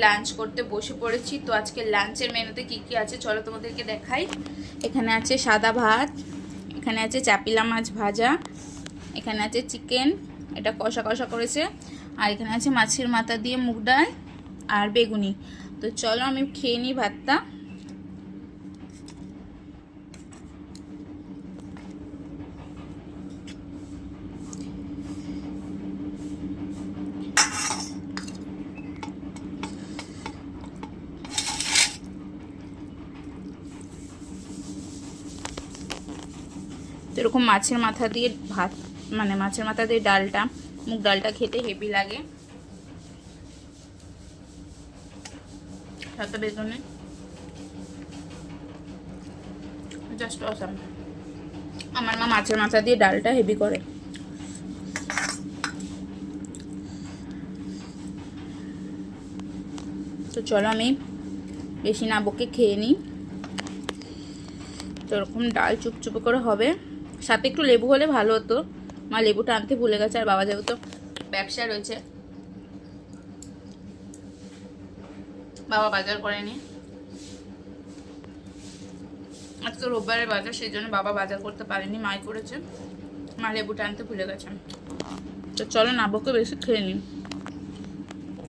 Lunch করতে বসে পড়েছি। তো আজকে লাঞ্চের মেনুতে কি কি আছে চলো তোমাদেরকে দেখাই। এখানে আছে সাদা ভাত, এখানে আছে চাপিলা মাছ ভাজা, এখানে আছে চিকেন, এটা কষা কষা করেছে, আর এখানে আছে মাছের মাথা দিয়ে মুগ ডাল আর বেগুনি। তো চলো আমি খেয়ে নিই ভাতটা। এরকম মাছের মাথা দিয়ে ভাত, মানে মাছের মাথা দিয়ে ডালটা, মুগ ডালটা খেতে হেভি লাগে। সাথে বেগুনি, জাস্ট অসাম। আমার মা মাছের মাথা দিয়ে ডালটা হেভি করে। তো চলো আমি বেশি না বকে খেয়ে নিই। তো এরকম ডাল চুপচুপে করে হবে, সাথে একটু লেবু হলে ভালো হতো। মা লেবুটা আনতে ভুলে গেছে, আর বাবা যেহেতু ব্যবসা রয়েছে বাবা বাজার করেনি। আজকে রোববারের বাজার, সেই জন্য বাবা বাজার করতে পারেনি, মাই করেছে। মা লেবুটা আনতে ভুলে গেছে। তো চলো না বকে বেশি খেয়ে নিই।